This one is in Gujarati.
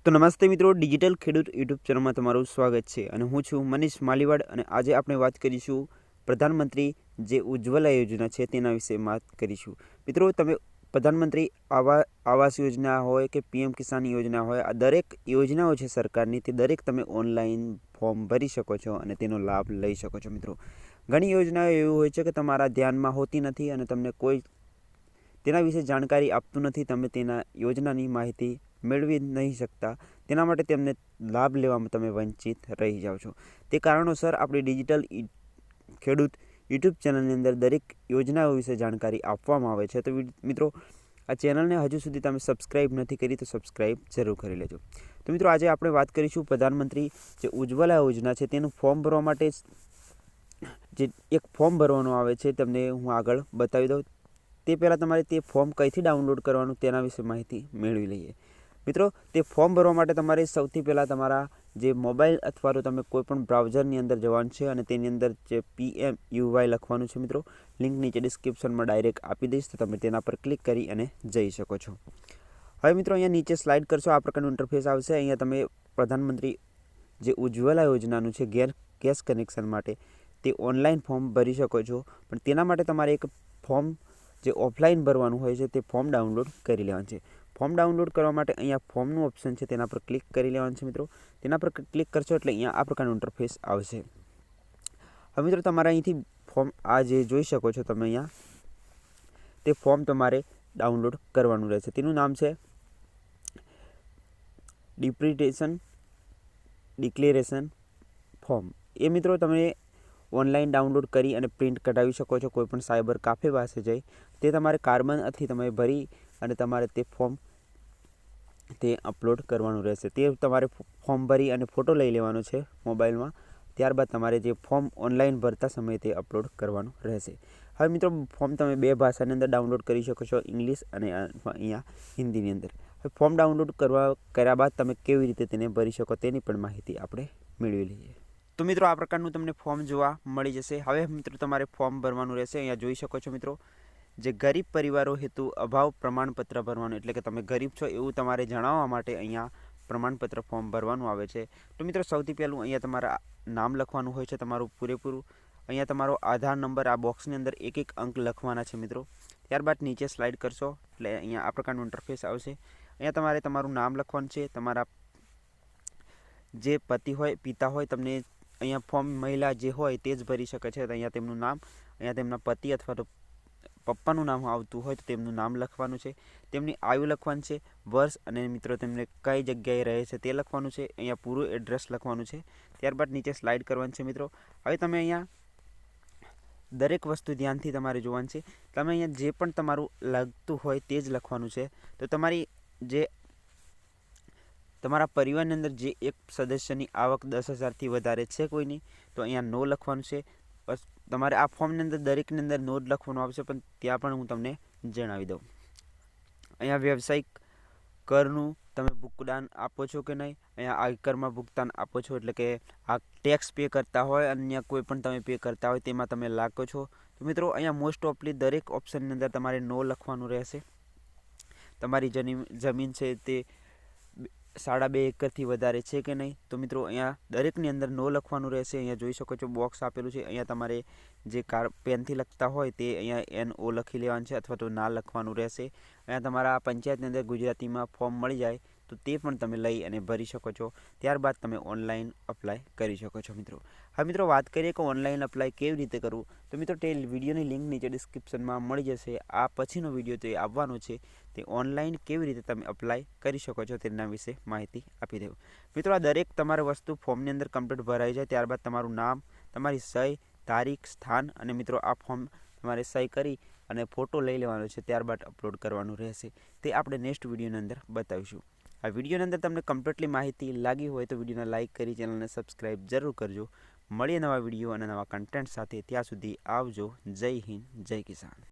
તો નમસ્તે મિત્રો, ડિજિટલ ખેડૂત યુટ્યુબ ચેનલમાં તમારું સ્વાગત છે અને હું છું મનીષ માલીવાડ અને આજે આપણે વાત કરીશું પ્રધાનમંત્રી જે ઉજ્જવલા યોજના છે તેના વિશે વાત કરીશું। મિત્રો, તમે પ્રધાનમંત્રી આવાસ યોજના હોય કે પીએમ કિસાન યોજના હોય, આ દરેક યોજનાઓ છે સરકારની, તે દરેક તમે ઓનલાઈન ફોર્મ ભરી શકો છો અને તેનો લાભ લઈ શકો છો। મિત્રો, ઘણી યોજનાઓ એવી હોય છે કે તમારા ધ્યાનમાં હોતી નથી અને તમને કોઈ તેના વિશે જાણકારી આપતું નથી, તમે તેના યોજનાની માહિતી મેળવી નહીં શકતા, તેના માટે તેમને લાભ લેવામાં તમે વંચિત રહી જાઓ છો। તે કારણોસર આપણી ડિજિટલ ખેડૂત યુટ્યુબ ચેનલની અંદર દરેક યોજનાઓ વિશે જાણકારી આપવામાં આવે છે। તો મિત્રો, આ ચેનલને હજુ સુધી તમે સબસ્ક્રાઈબ નથી કરી તો સબસ્ક્રાઈબ જરૂર કરી લેજો। તો મિત્રો, આજે આપણે વાત કરીશું પ્રધાનમંત્રી જે ઉજ્જવલા યોજના છે તેનું ફોર્મ ભરવા માટે જે એક ફોર્મ ભરવાનું આવે છે, તમને હું આગળ બતાવી દઉં। તે પહેલાં તમારે તે ફોર્મ કઈથી ડાઉનલોડ કરવાનું તેના વિશે માહિતી મેળવી લઈએ। મિત્રો, તે ફોર્મ ભરવા માટે તમારે સૌથી પહેલાં તમારા જે મોબાઈલ અથવા તો તમે કોઈપણ બ્રાઉઝરની અંદર જવાનું છે અને તેની અંદર જે PMUY લખવાનું છે। મિત્રો, લિંક નીચે ડિસ્ક્રિપ્શનમાં ડાયરેક્ટ આપી દઈશ, તો તમે તેના પર ક્લિક કરી અને જઈ શકો છો। હવે મિત્રો, અહીંયા નીચે સ્લાઇડ કરશો, આ પ્રકારનું ઇન્ટરફેસ આવશે। અહીંયા તમે પ્રધાનમંત્રી જે ઉજ્જવલા યોજનાનું છે ગેસ કનેક્શન માટે તે ઓનલાઈન ફોર્મ ભરી શકો છો, પણ તેના માટે તમારે એક ફોર્મ જે ઓફલાઈન ભરવાનું હોય છે તે ફોર્મ ડાઉનલોડ કરી લેવાનું છે। ફોર્મ ડાઉનલોડ કરવા માટે અહીંયા ફોર્મનું ઓપ્શન છે તેના પર ક્લિક કરી લેવાનું છે। મિત્રો, તેના પર ક્લિક કરશો એટલે અહીંયા આ પ્રકારનું ઇન્ટરફેસ આવશે। હવે મિત્રો, તમારે અહીંથી ફોર્મ આ જે જોઈ શકો છો તમે અહીંયા, તે ફોર્મ તમારે ડાઉનલોડ કરવાનું રહેશે। તેનું નામ છે ડિક્લેરેશન ફોર્મ। એ મિત્રો તમે ઓનલાઈન ડાઉનલોડ કરી અને પ્રિન્ટ કઢાવી શકો છો, કોઈપણ સાયબર કાફે પાસે જઈ તે તમારે કાર્બનથી તમે ભરી અને તમારે તે ફોર્મ તે અપલોડ કરવાનું રહેશે। તે તમારે ફોર્મ ભરી અને ફોટો લઈ લેવાનો છે મોબાઈલમાં, ત્યારબાદ તમારે જે ફોર્મ ઓનલાઈન ભરતા સમયે તે અપલોડ કરવાનું રહેશે। હવે મિત્રો, ફોર્મ તમે બે ભાષાની અંદર ડાઉનલોડ કરી શકો છો, ઇંગ્લિશ અને અહીંયા હિન્દીની અંદર। હવે ફોર્મ ડાઉનલોડ કર્યા બાદ તમે કેવી રીતે તેને ભરી શકો તેની પણ માહિતી આપણે મેળવી લઈએ। તો મિત્રો, આ પ્રકારનું તમને ફોર્મ જોવા મળી જશે। હવે મિત્રો, તમારે ફોર્મ ભરવાનું રહેશે। અહીંયા જોઈ શકો છો મિત્રો, જે ગરીબ પરિવારો હેતુ અભાવ પ્રમાણપત્ર ભરવાનું, એટલે કે તમે ગરીબ છો એવું તમારે જણાવવા માટે અહીંયા પ્રમાણપત્ર ફોર્મ ભરવાનું આવે છે। તો મિત્રો, સૌથી પહેલું અહીંયા તમારા નામ લખવાનું હોય છે, તમારું પૂરેપૂરું। અહીંયા તમારો આધાર નંબર આ બોક્સની અંદર એક એક અંક લખવાના છે મિત્રો। ત્યારબાદ નીચે સ્લાઇડ કરશો એટલે અહીંયા આ પ્રકારનું ઇન્ટરફેસ આવશે। અહીંયા તમારે તમારું નામ લખવાનું છે, તમારા જે પતિ હોય પિતા હોય, તમને અહીંયા ફોર્મ મહિલા જે હોય તે જ ભરી શકે છે, અહીંયા તેમનું નામ, અહીંયા તેમના પતિ અથવા તો પપ્પાનું નામ આવતું હોય તો તેમનું નામ લખવાનું છે, તેમની આયુ લખવાનું છે, વર્ષ અને મિત્રો તેમને કઈ જગ્યાએ રહે છે તે લખવાનું છે, અહીંયા પૂરું એડ્રેસ લખવાનું છે। ત્યારબાદ નીચે સ્લાઇડ કરવાનું છે મિત્રો। હવે તમે અહીંયા દરેક વસ્તુ ધ્યાનથી તમારે જોવાનું છે, તમે અહીંયા જે પણ તમારું લાગતું હોય તે જ લખવાનું છે। તો તમારી જે તમારા પરિવારની અંદર જે એક સદસ્યની આવક 10,000થી વધારે છે કોઈની, તો અહીંયા નો લખવાનું છે। બસ તમારે આ ફોર્મની અંદર દરેકની અંદર નો જ લખવાનું આવશે, પણ ત્યાં પણ હું તમને જણાવી દઉં। અહીંયા વ્યવસાયિક કરનું તમે ભુગતાન આપો છો કે નહીં, અહીંયા આયકરમાં ભુગતાન આપો છો, એટલે કે આ ટેક્સ પે કરતા હોય, અન્ય કોઈ પણ તમે પે કરતા હોય તેમાં તમે લાગો છો। તો મિત્રો, અહીંયા મોસ્ટ ઓફલી દરેક ઓપ્શનની અંદર તમારે નો લખવાનું રહેશે। તમારી જમીન છે તે 2.5 એકરથી વધારે છે કે નહીં, તો મિત્રો અહીંયા દરેકની અંદર નો લખવાનું રહેશે। અહીંયા જોઈ શકો છો બોક્સ આપેલું છે, અહીંયા તમારે જે પેનથી લખતા હોય તે અહીંયા NO લખી લેવાનું છે અથવા તો ના લખવાનું રહેશે। અહીંયા તમારા પંચાયતની અંદર ગુજરાતીમાં ફોર્મ મળી જાય તો તે પણ તમે લઈ અને ભરી શકો છો, ત્યારબાદ તમે ઓનલાઈન અપ્લાય કરી શકો છો મિત્રો। હવે મિત્રો, વાત કરીએ કે ઓનલાઈન અપ્લાય કેવી રીતે કરવું, તો મિત્રો તે વિડીયોની લિંક નીચે ડિસ્ક્રિપ્શનમાં મળી જશે। આ પછીનો વિડીયો તે આવવાનો છે, તે ઓનલાઈન કેવી રીતે તમે અપ્લાય કરી શકો છો તેના વિશે માહિતી આપી દઉં। મિત્રો, આ દરેક તમારે વસ્તુ ફોર્મની અંદર કમ્પ્લીટ ભરાઈ જાય ત્યારબાદ તમારું નામ, તમારી સહી, તારીખ, સ્થાન અને મિત્રો આ ફોર્મ તમારે સહી કરી અને ફોટો લઈ લેવાનો છે, ત્યારબાદ અપલોડ કરવાનું રહેશે। તે આપણે નેક્સ્ટ વિડીયોની અંદર બતાવીશું। આ વિડીયોની અંદર તમને કમ્પ્લીટલી માહિતી લાગી હોય તો વિડીયોને લાઇક કરી ચેનલને સબસ્ક્રાઈબ જરૂર કરજો। મળીએ નવા વિડીયો અને નવા કન્ટેન્ટ સાથે, ત્યાં સુધી આવજો। જય હિન્દ, જય કિસાન।